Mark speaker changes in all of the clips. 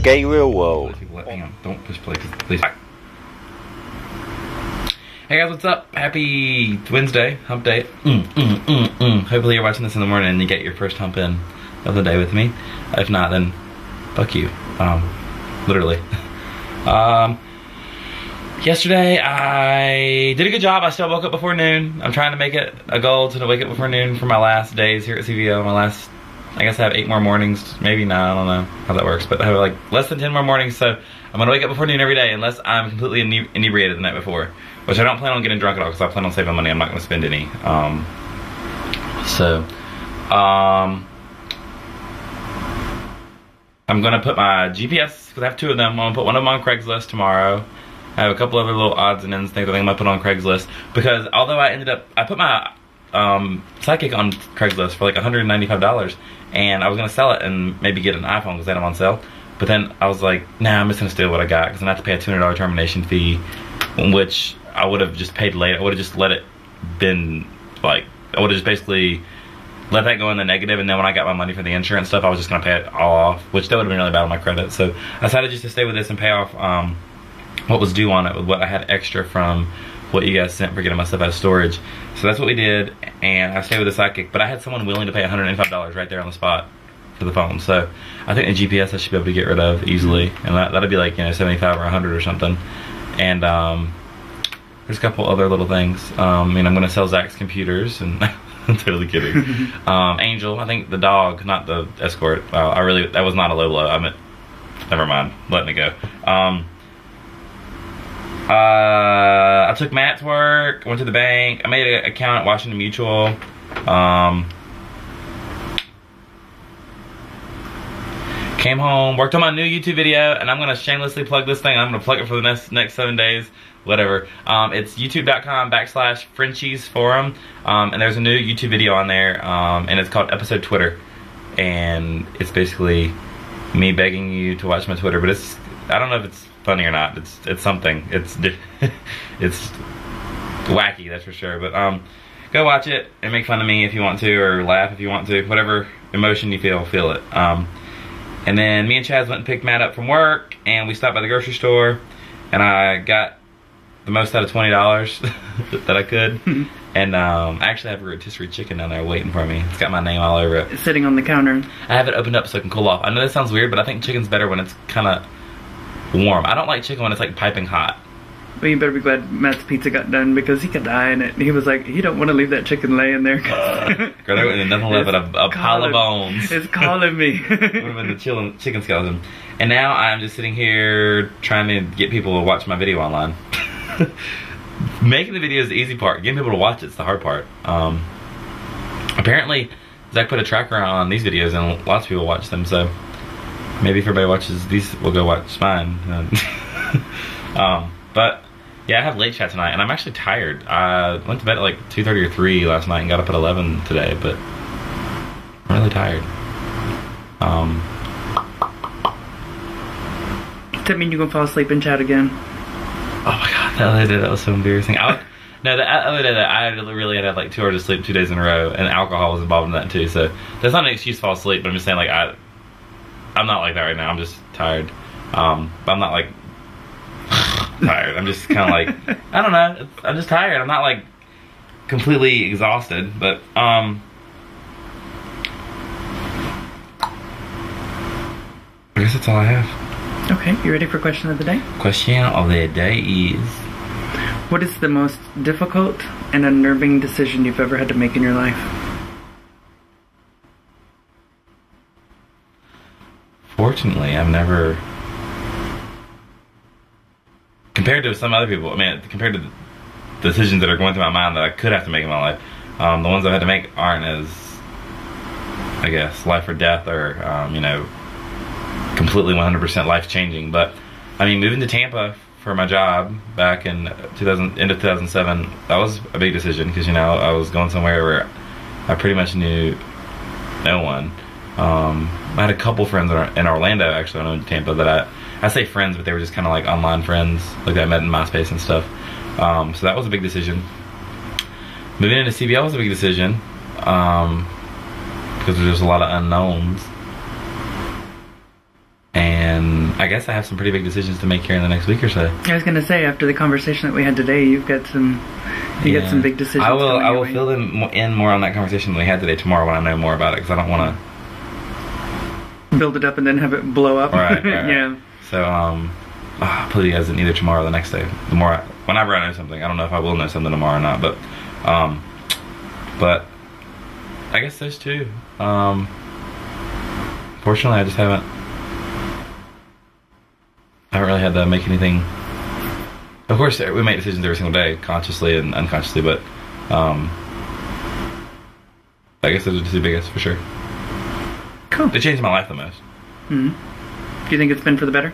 Speaker 1: gay real world.
Speaker 2: Hang on, don't push play, please. Hey guys, what's up? Happy Wednesday, hump day. Hopefully you're watching this in the morning and you get your first hump in of the day with me. If not, then fuck you. Literally. Yesterday I did a good job. I still woke up before noon. I'm trying to make it a goal to wake up before noon for my last days here at CVO. My last, I guess I have 8 more mornings. Maybe not, I don't know how that works, but I have like less than 10 more mornings, so I'm gonna wake up before noon every day unless I'm completely inebriated the night before, which I don't plan on getting drunk at all because I plan on saving money. I'm not gonna spend any. I'm gonna put my GPS, because I have 2 of them. I'm gonna put one of them on Craigslist tomorrow. I have a couple other little odds and ends things I think I'm gonna put on Craigslist, because although I put my Sidekick on Craigslist for like $195, and I was gonna sell it and maybe get an iPhone because they had them on sale. But then I was like, nah, I'm just gonna steal what I got because I have to pay a $200 termination fee, which I would have just paid later. I would have just let it been like, I would have just basically let that go in the negative, and then when I got my money for the insurance stuff, I was just gonna pay it all off, which that would have been really bad on my credit. So I decided just to stay with this and pay off what was due on it with what I had extra from what you guys sent for getting my stuff out of storage. So that's what we did, and I stayed with the Sidekick, but I had someone willing to pay $195 right there on the spot for the phone. So I think the GPS I should be able to get rid of easily, and that'd be like, you know, 75 or 100 or something. And there's a couple other little things. I mean, I'm gonna sell Zach's computers, and I'm totally kidding. Angel, I think the dog, not the escort. That was not a low blow. I meant, never mind, letting it go. I took Matt to work, went to the bank, I made an account at Washington Mutual. Came home, worked on my new YouTube video, and I'm gonna shamelessly plug this thing. I'm gonna plug it for the next 7 days, whatever. It's youtube.com/FrenchiesForum, and there's a new YouTube video on there, and it's called Episode Twitter, and it's basically me begging you to watch my Twitter, but it's, I don't know if it's funny or not. It's something. It's it's wacky, that's for sure. But go watch it and make fun of me if you want to, or laugh if you want to. Whatever emotion you feel it. And then me and Chaz went and picked Matt up from work, and we stopped by the grocery store, and I got the most out of $20 that I could. And I actually have a rotisserie chicken down there waiting for me. It's got my name all over it.
Speaker 3: It's sitting on the counter.
Speaker 2: I have it opened up so it can cool off. I know that sounds weird, but I think chicken's better when it's kind of warm. I don't like chicken when it's like piping hot.
Speaker 3: Well, you better be glad Matt's pizza got done, because he could die in it. He was like, he don't want to leave that chicken laying there.
Speaker 2: Girl, there wasn't nothing left but a pile of bones.
Speaker 3: It's calling me.
Speaker 2: Would have been the chicken skeleton. And now I'm just sitting here trying to get people to watch my video online. Making the video is the easy part. Getting people to watch it's the hard part. Apparently, Zach put a tracker on these videos, and lots of people watch them, so maybe if everybody watches these, we'll go watch mine. But yeah, I have late chat tonight, and I'm actually tired. I went to bed at like 2:30 or 3 last night and got up at 11 today, but I'm really tired.
Speaker 3: Does that mean you're gonna fall asleep and chat again?
Speaker 2: Oh my god, the other day that was so embarrassing. No, the other day that I really had like 2 hours of sleep 2 days in a row, and alcohol was involved in that too, so that's not an excuse to fall asleep, but I'm just saying, like, I'm not like that right now. I'm just tired. But I'm not like tired. I'm just kind of like, I don't know. I'm just tired. I'm not like completely exhausted, but I guess that's all I have.
Speaker 3: Okay, you ready for question of the day?
Speaker 2: Question of the day is,
Speaker 3: what is the most difficult and unnerving decision you've ever had to make in your life?
Speaker 2: Fortunately, I've never, compared to some other people, I mean, compared to the decisions that are going through my mind that I could have to make in my life, the ones I've had to make aren't as, I guess, life or death, or, you know, completely 100% life changing. But, I mean, moving to Tampa for my job back in end of 2007, that was a big decision, because, you know, I was going somewhere where I pretty much knew no one. I had a couple friends in Orlando, actually, I know in Tampa, that I say friends, but they were just kind of like online friends, like that I met in MySpace and stuff. So that was a big decision. Moving into CBL was a big decision, because there's just a lot of unknowns. And I guess I have some pretty big decisions to make here in the next week or so.
Speaker 3: I was gonna say, after the conversation that we had today, you've got some big decisions.
Speaker 2: I will fill in more on that conversation than we had today tomorrow when I know more about it, because I don't want
Speaker 3: to build it up and then have it blow up.
Speaker 2: Right.
Speaker 3: Yeah.
Speaker 2: So I'll put you guys in either tomorrow or the next day. Whenever I know something. I don't know if I will know something tomorrow or not, but I guess those two. Fortunately, I just haven't really had to make anything. Of course, we make decisions every single day, consciously and unconsciously, but I guess those are the two biggest for sure.
Speaker 3: Cool.
Speaker 2: They changed my life the most.
Speaker 3: Do you think it's been for the better?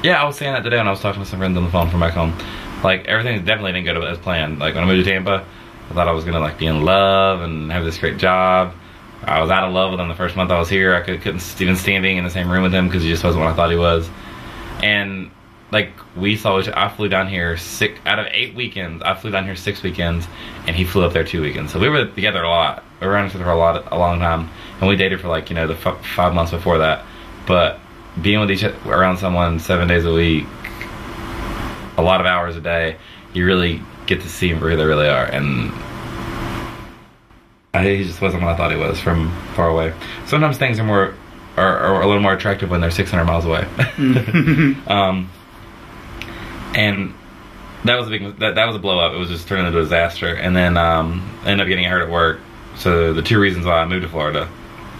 Speaker 2: Yeah, I was saying that today when I was talking to some friends on the phone from back home. Like, everything definitely didn't go as planned. Like, when I moved to Tampa, I thought I was gonna like be in love and have this great job. I was out of love with him the first month I was here. I couldn't even stand being in the same room with him because he just wasn't what I thought he was. And like, we saw each other. I flew down here out of 8 weekends. I flew down here 6 weekends, and he flew up there 2 weekends. So we were together a lot. We were around each other for a long time, and we dated for like, you know, the 5 months before that. But being with around someone 7 days a week, a lot of hours a day, you really get to see them for who they really are. And he just wasn't what I thought he was from far away. Sometimes things are a little more attractive when they're 600 miles away. And that was a blow up. It was just turning into a disaster. And then ended up getting hurt at work. So the 2 reasons why I moved to Florida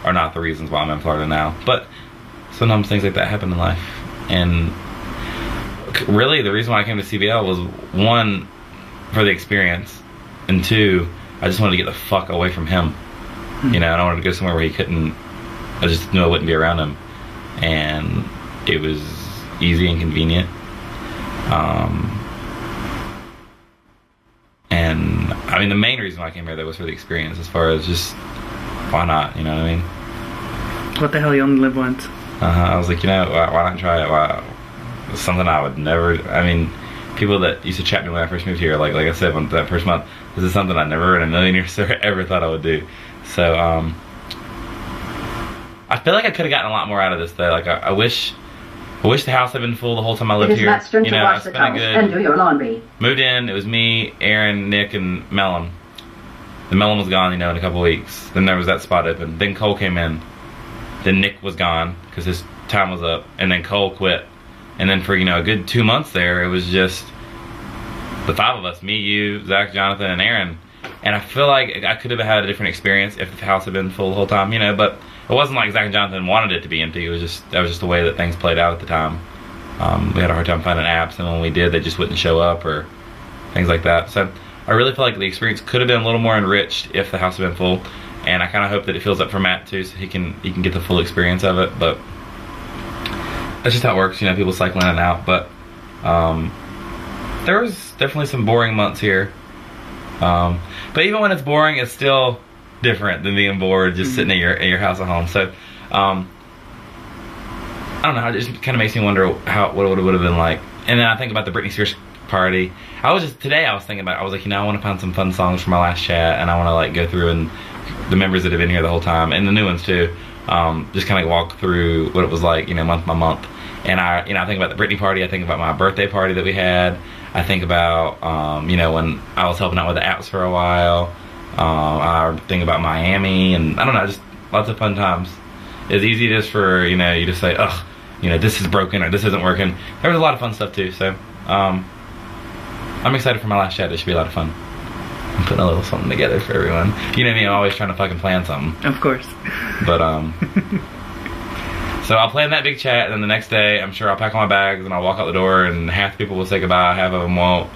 Speaker 2: are not the reasons why I'm in Florida now. But sometimes things like that happen in life. And really, the reason why I came to CBL was 1, for the experience, and 2, I just wanted to get the fuck away from him. You know, and I wanted to go somewhere where he couldn't. I just knew I wouldn't be around him, and it was easy and convenient. And I mean, the main reason why I came here though was for the experience. As far as just why not? You know what I mean?
Speaker 3: What the hell? You only live once.
Speaker 2: I was like, you know, why not try it? Why? It's something I would never. I mean, people that used to chat me when I first moved here, like I said, when that first month, this is something I never in a million years ever thought I would do. So I feel like I could have gotten a lot more out of this though. Like I wish the house had been full the whole time I lived here.
Speaker 1: It is Matt's turn to wash the towels and do your laundry.
Speaker 2: Moved in, it was me, Aaron, Nick, and Mellon. The Mellon was gone, you know, in a couple weeks. Then there was that spot open. Then Cole came in. Then Nick was gone because his time was up. And then Cole quit. And then for, you know, a good 2 months there, it was just the 5 of us, me, you, Zach, Jonathan, and Aaron. And I feel like I could have had a different experience if the house had been full the whole time, you know, but it wasn't like Zach and Jonathan wanted it to be empty. It was just, that was just the way that things played out at the time. We had a hard time finding apps, and when we did, they just wouldn't show up or things like that. So I really feel like the experience could have been a little more enriched if the house had been full. And I kind of hope that it fills up for Matt too, so he can get the full experience of it. But that's just how it works, you know, people cycle in and out. But there was definitely some boring months here. But even when it's boring, it's still different than being bored just sitting at your house at home. So I don't know, it just kind of makes me wonder what it would have been like. And then I think about the Britney Spears party. Today I was thinking about, I was like, you know, I want to find some fun songs from my last chat, and I want to like go through and the members that have been here the whole time, and the new ones too, just kind of walk through what it was like, you know, month by month. And I think about the Britney party, I think about my birthday party that we had, I think about, you know, when I was helping out with the apps for a while, I think about Miami, and I don't know, just lots of fun times. It's easy just for, you know, you just say, ugh, you know, this is broken or this isn't working. There was a lot of fun stuff too, so I'm excited for my last chat. It should be a lot of fun. I'm putting a little something together for everyone. You know what I mean? I'm always trying to fucking plan something.
Speaker 3: Of course.
Speaker 2: But so I'll plan that big chat, and then the next day I'm sure I'll pack all my bags and I'll walk out the door, and half the people will say goodbye, half of them won't.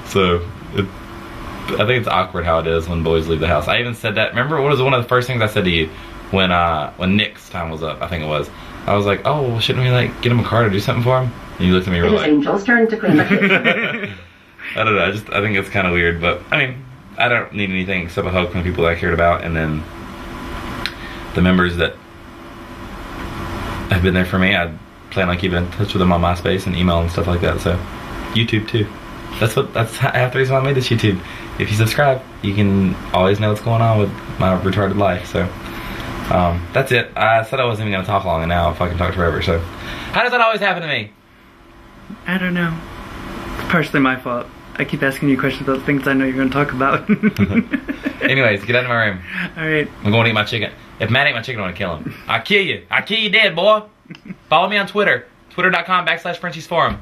Speaker 2: So I think it's awkward how it is when boys leave the house. I even said that. Remember, what was one of the first things I said to you when Nick's time was up? I think it was. I was like, oh, well, shouldn't we like get him a car to do something for him? And you looked at me real like,
Speaker 1: it is Angel's turn to clean the kitchen.
Speaker 2: I don't know. I think it's kind of weird, but I mean, I don't need anything except a hug from the people that I cared about, and then the members that have been there for me. I plan on keeping in touch with them on MySpace and email and stuff like that. So YouTube too. That's half the reason why I made this YouTube. If you subscribe, you can always know what's going on with my retarded life. So That's it. I said I wasn't even gonna talk long, and now I fucking talked forever. So, how does that always happen to me?
Speaker 3: I don't know. It's partially my fault. I keep asking you questions about things I know you're gonna talk about.
Speaker 2: Anyways, get out of my room.
Speaker 3: Alright.
Speaker 2: I'm going to eat my chicken. If Matt ate my chicken, I'm gonna kill him. I'll kill you. I'll kill you dead, boy. Follow me on Twitter. Twitter.com/FrenchiesForum.